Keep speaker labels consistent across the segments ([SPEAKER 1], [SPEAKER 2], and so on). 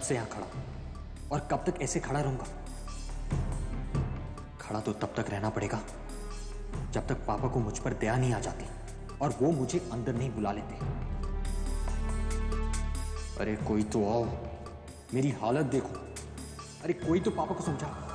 [SPEAKER 1] से यहां खड़ा हूं और कब तक ऐसे खड़ा रहूंगा? खड़ा तो तब तक रहना पड़ेगा जब तक पापा को मुझ पर दया नहीं आ जाती और वो मुझे अंदर नहीं बुला लेते। अरे कोई तो आओ, मेरी हालत देखो। अरे कोई तो पापा को समझाओ।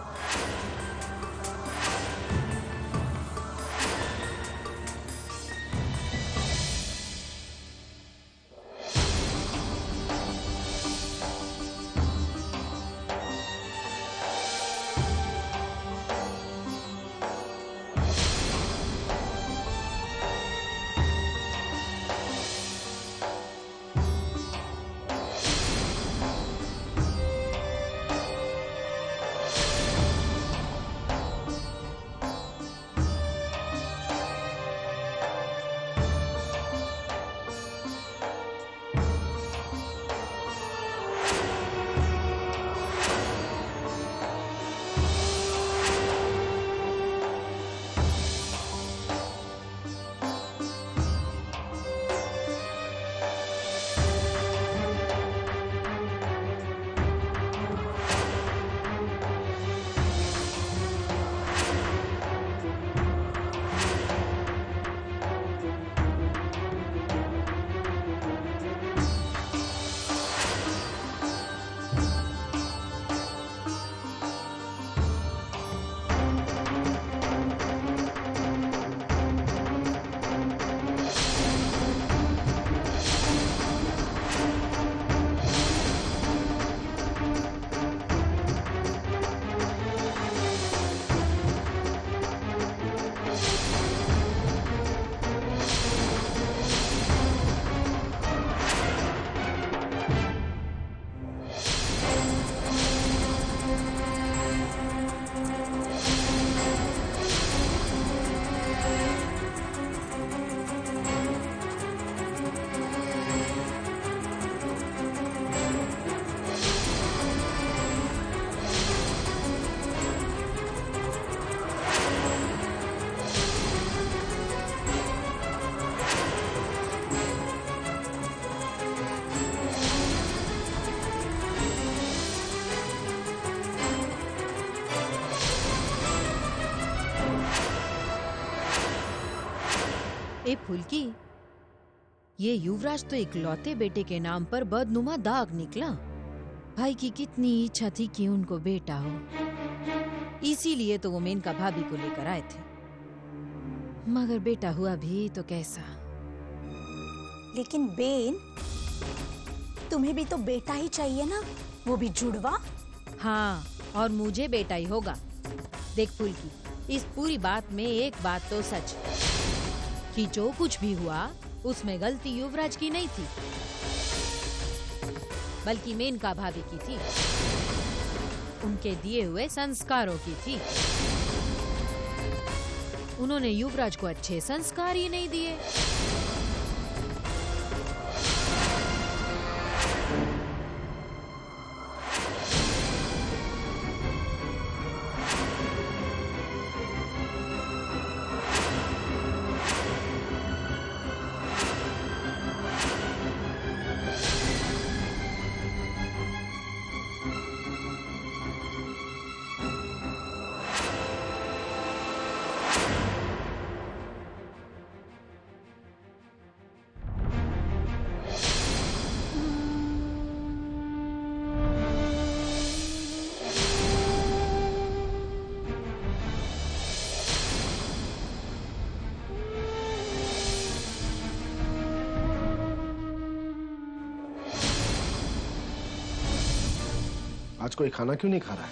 [SPEAKER 2] ए फुल्की, ये युवराज तो इकलौते बेटे के नाम पर बदनुमा दाग निकला। भाई की कितनी इच्छा थी कि उनको बेटा हो, इसीलिए तो वो मेनका भाभी को लेकर आए थे। मगर बेटा हुआ भी तो कैसा।
[SPEAKER 3] लेकिन बेन, तुम्हें भी तो बेटा ही चाहिए ना, वो भी जुड़वा।
[SPEAKER 2] हाँ, और मुझे बेटा ही होगा। देख फुल्की, इस पूरी बात में एक बात तो सच कि जो कुछ भी हुआ उसमें गलती युवराज की नहीं थी, बल्कि मेनका भाभी की थी। उनके दिए हुए संस्कारों की थी। उन्होंने युवराज को अच्छे संस्कार ही नहीं दिए।
[SPEAKER 4] आज कोई खाना क्यों नहीं खा रहा है?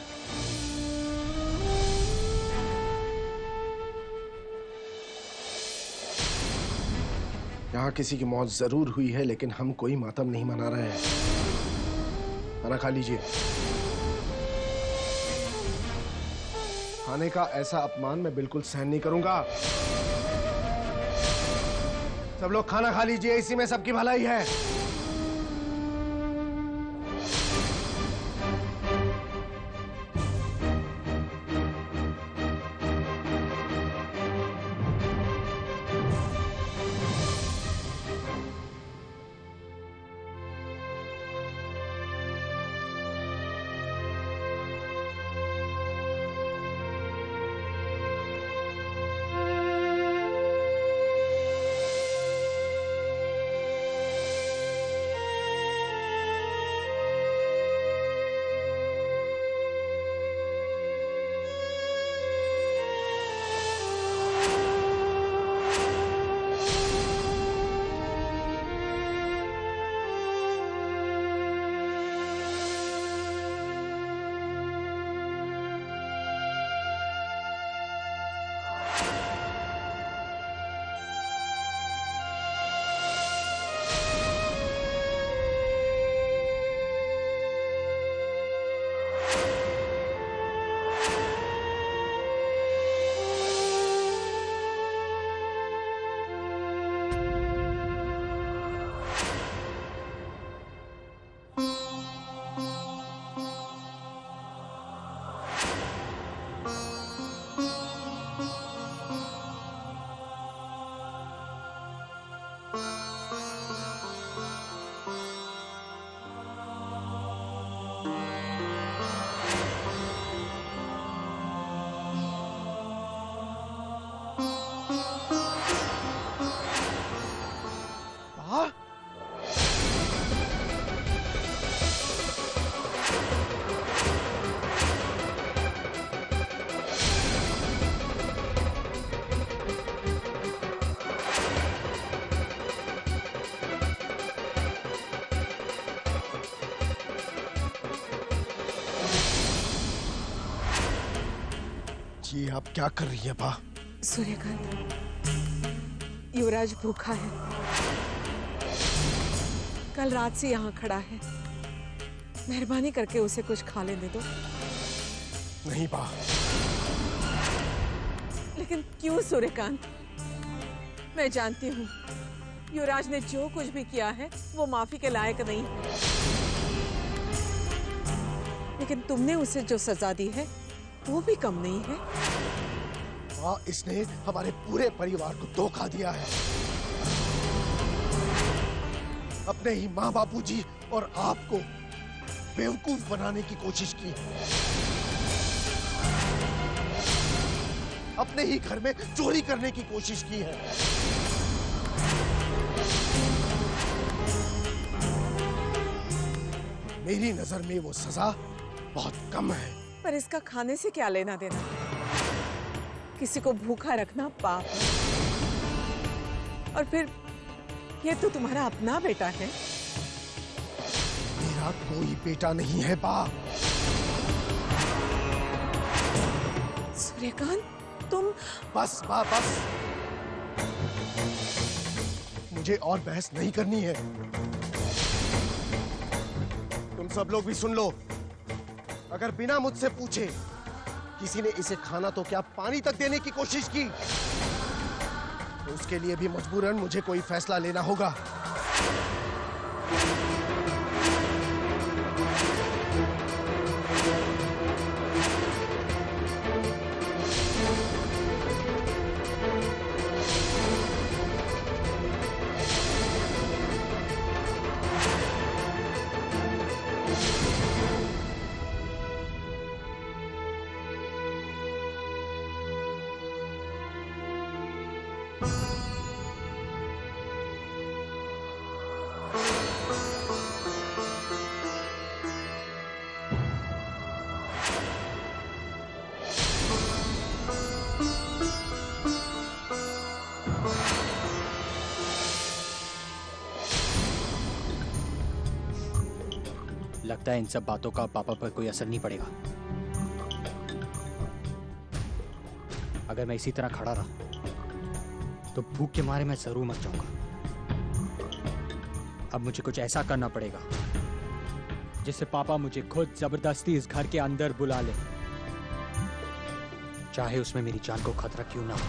[SPEAKER 4] यहाँ किसी की मौत जरूर हुई है, लेकिन हम कोई मातम नहीं मना रहे हैं। खाना खा लीजिए। खाने का ऐसा अपमान मैं बिल्कुल सहन नहीं करूंगा। सब लोग खाना खा लीजिए, इसी में सबकी भलाई है। क्या कर रही है बा?
[SPEAKER 5] सूर्यकांत, युवराज भूखा है, कल रात से यहाँ खड़ा है, मेहरबानी करके उसे कुछ खा लेने दो।
[SPEAKER 4] नहीं बा।
[SPEAKER 5] लेकिन क्यों सूर्यकांत? मैं जानती हूँ युवराज ने जो कुछ भी किया है वो माफी के लायक नहीं है, लेकिन तुमने उसे जो सजा दी है वो भी कम नहीं है।
[SPEAKER 4] हाँ, इसने हमारे पूरे परिवार को धोखा दिया है। अपने ही माँ बापूजी और आपको बेवकूफ बनाने की कोशिश की। अपने ही घर में चोरी करने की कोशिश की है। मेरी नजर में वो सजा बहुत कम है।
[SPEAKER 5] पर इसका खाने से क्या लेना देना? किसी को भूखा रखना पाप है। और फिर ये तो तुम्हारा अपना बेटा है।
[SPEAKER 4] मेरा कोई बेटा नहीं है बा।
[SPEAKER 5] सूर्यकांत, तुम
[SPEAKER 4] बस बा, बस। मुझे और बहस नहीं करनी है। तुम सब लोग भी सुन लो। अगर बिना मुझसे पूछे किसी ने इसे खाना तो क्या पानी तक देने की कोशिश की, तो उसके लिए भी मजबूरन मुझे कोई फैसला लेना होगा।
[SPEAKER 1] लगता है इन सब बातों का पापा पर कोई असर नहीं पड़ेगा। अगर मैं इसी तरह खड़ा रहा तो भूख के मारे मैं जरूर मर जाऊंगा। अब मुझे कुछ ऐसा करना पड़ेगा जिससे पापा मुझे खुद जबरदस्ती इस घर के अंदर बुला ले, चाहे उसमें मेरी जान को खतरा क्यों ना हो।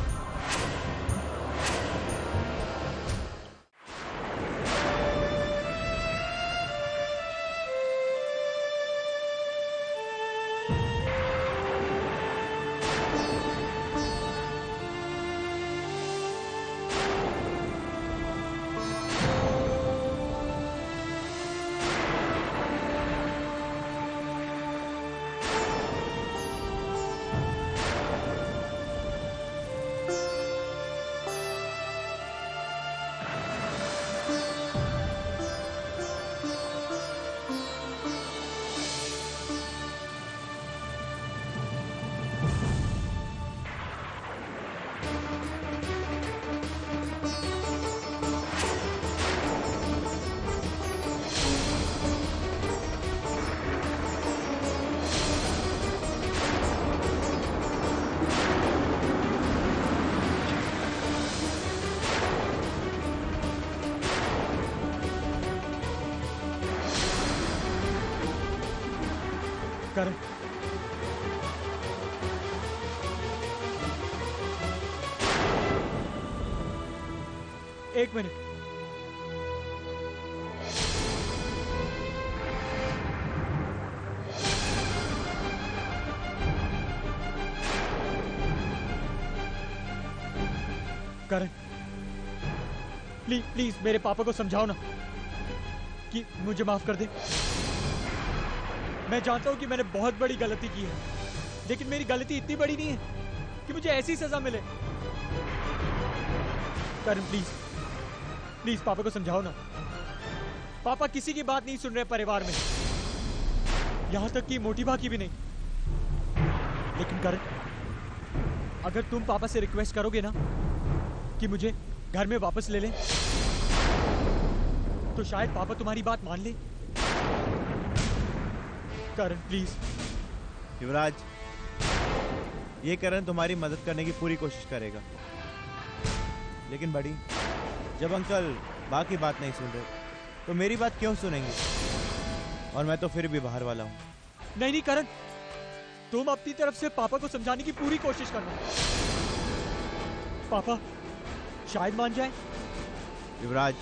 [SPEAKER 1] करण, एक मिनट। करण, प्लीज प्लीज मेरे पापा को समझाओ ना कि मुझे माफ कर दे। मैं जानता हूं कि मैंने बहुत बड़ी गलती की है, लेकिन मेरी गलती इतनी बड़ी नहीं है कि मुझे ऐसी सजा मिले। करण प्लीज प्लीज पापा को समझाओ ना। पापा किसी की बात नहीं सुन रहे परिवार में, यहां तक कि मोटिवा की भी नहीं। लेकिन करण, अगर तुम पापा से रिक्वेस्ट करोगे ना कि मुझे घर में वापस ले लें, तो शायद पापा तुम्हारी बात मान ले। करण प्लीज।
[SPEAKER 6] युवराज, ये करण तुम्हारी मदद करने की पूरी कोशिश करेगा, लेकिन बड़ी, जब अंकल बाकी बात नहीं सुन रहे तो मेरी बात क्यों सुनेंगे? और मैं तो फिर भी बाहर वाला हूँ।
[SPEAKER 1] नहीं नहीं करण, तुम अपनी तरफ से पापा को समझाने की पूरी कोशिश करना। पापा शायद मान जाए।
[SPEAKER 6] Yuvraj,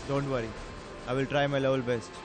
[SPEAKER 6] don't worry, I will try my level best.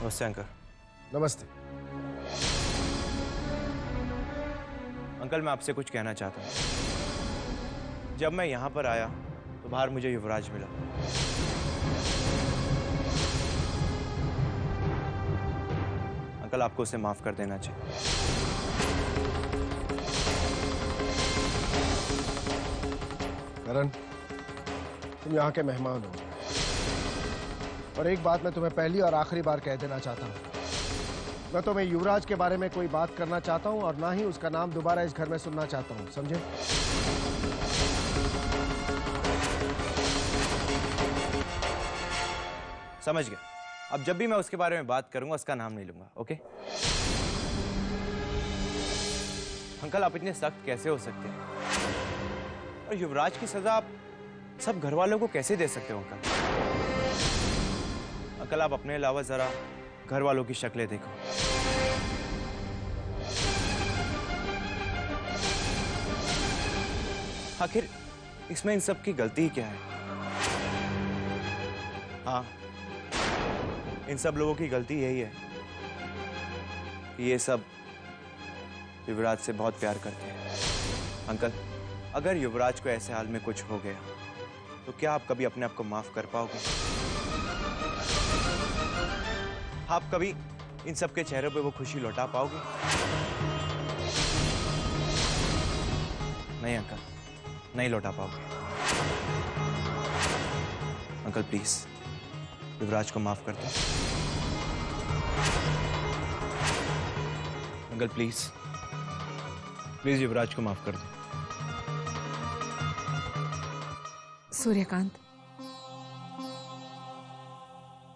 [SPEAKER 7] नमस्ते अंकल।
[SPEAKER 4] नमस्ते।
[SPEAKER 7] अंकल, मैं आपसे कुछ कहना चाहता हूँ। जब मैं यहाँ पर आया तो बाहर मुझे युवराज मिला। अंकल, आपको उसे माफ कर देना चाहिए।
[SPEAKER 4] करण, तुम यहाँ के मेहमान हो, और एक बात मैं तुम्हें पहली और आखिरी बार कह देना चाहता हूँ। मैं तुम्हें युवराज के बारे में कोई बात करना चाहता हूँ और ना ही उसका नाम दोबारा इस घर में सुनना चाहता हूँ, समझे?
[SPEAKER 7] समझ गया। अब जब भी मैं उसके बारे में बात करूंगा उसका नाम नहीं लूंगा, ओके? अंकल, आप इतने सख्त कैसे हो सकते हैं? और युवराज की सजा आप सब घर वालों को कैसे दे सकते हो अंकल? अंकल, आप अपने अलावा जरा घर वालों की शक्लें देखो। आखिर इसमें इन सब की गलती ही क्या है? हाँ, इन सब लोगों की गलती यही है कि ये सब युवराज से बहुत प्यार करते हैं। अंकल, अगर युवराज को ऐसे हाल में कुछ हो गया तो क्या आप कभी अपने आप को माफ कर पाओगे? आप कभी इन सब के चेहरों पे वो खुशी लौटा पाओगे? नहीं अंकल, नहीं लौटा पाओगे। अंकल प्लीज युवराज को माफ कर दो। अंकल प्लीज प्लीज युवराज को माफ कर दो।
[SPEAKER 5] सूर्यकांत,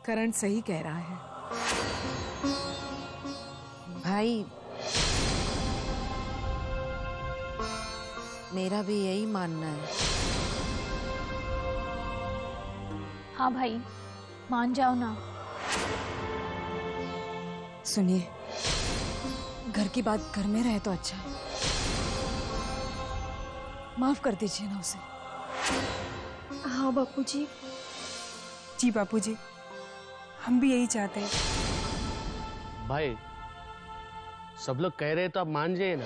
[SPEAKER 5] करण सही कह रहा है।
[SPEAKER 2] भाई, मेरा भी यही मानना है।
[SPEAKER 8] हाँ भाई, मान जाओ ना।
[SPEAKER 3] सुनिए, घर की बात घर में रहे तो अच्छा है। माफ कर दीजिए ना उसे।
[SPEAKER 8] हाँ बापूजी।
[SPEAKER 9] जी बापूजी, हम भी यही चाहते हैं।
[SPEAKER 10] भाई, सब लोग कह रहे हैं तो आप मान जाइए ना।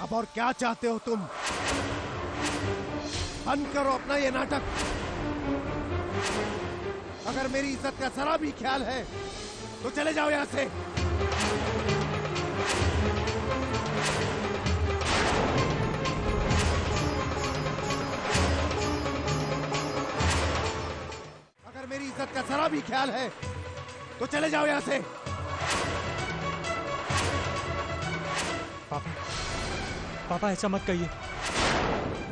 [SPEAKER 4] अब और क्या चाहते हो तुम? बंद करो अपना ये नाटक। अगर मेरी इज्जत का जरा भी ख्याल है तो चले जाओ यहां से। अगर मेरी इज्जत का जरा भी ख्याल है तो चले जाओ यहां से।
[SPEAKER 1] पापा, पापा ऐसा मत कहिए।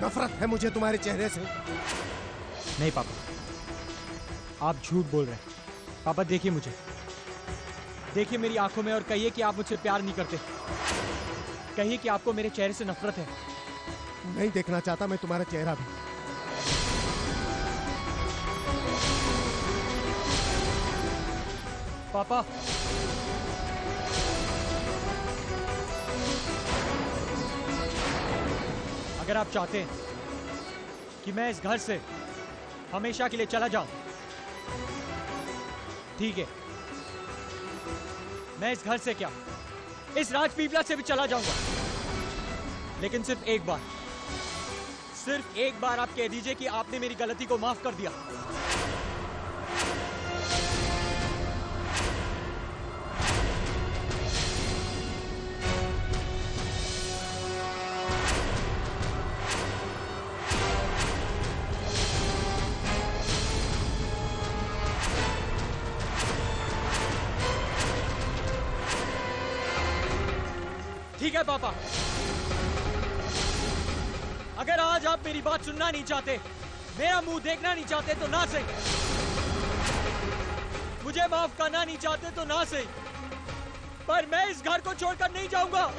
[SPEAKER 4] नफरत है मुझे तुम्हारे चेहरे से।
[SPEAKER 1] नहीं पापा, आप झूठ बोल रहे हैं। पापा देखिए मुझे, देखिए मेरी आंखों में और कहिए कि आप मुझसे प्यार नहीं करते। कहिए कि आपको मेरे चेहरे से नफरत है।
[SPEAKER 4] नहीं देखना चाहता मैं तुम्हारा चेहरा भी।
[SPEAKER 1] पापा, अगर आप चाहते हैं कि मैं इस घर से हमेशा के लिए चला जाऊं, ठीक है, मैं इस घर से क्या, इस राजपीपला से भी चला जाऊंगा। लेकिन सिर्फ एक बार आप कह दीजिए कि आपने मेरी गलती को माफ कर दिया। ठीक है पापा, अगर आज आप मेरी बात सुनना नहीं चाहते, मेरा मुंह देखना नहीं चाहते तो ना सही, मुझे माफ करना नहीं चाहते तो ना सही, पर मैं इस घर को छोड़कर नहीं जाऊंगा।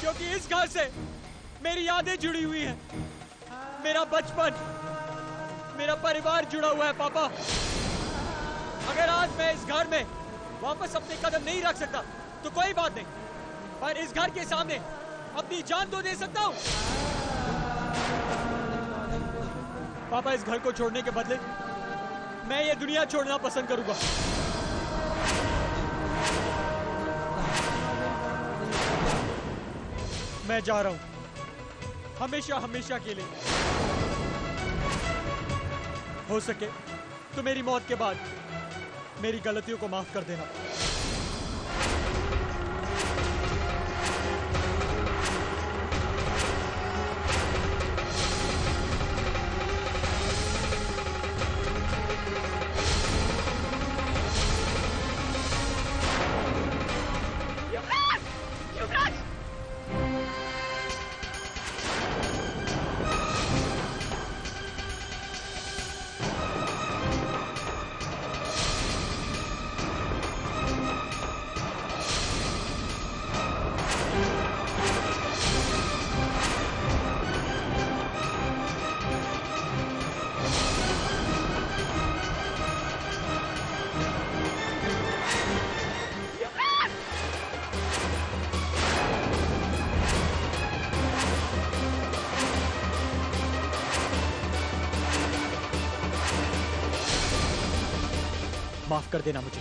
[SPEAKER 1] क्योंकि इस घर से मेरी यादें जुड़ी हुई हैं, मेरा बचपन, मेरा परिवार जुड़ा हुआ है पापा। अगर आज मैं इस घर में वापस अपने कदम नहीं रख सकता तो कोई बात नहीं, पर इस घर के सामने अपनी जान तो दे सकता हूं। पापा, इस घर को छोड़ने के बदले मैं ये दुनिया छोड़ना पसंद करूंगा। मैं जा रहा हूं, हमेशा हमेशा के लिए। हो सके तो मेरी मौत के बाद मेरी गलतियों को माफ कर देना। माफ कर देना मुझे।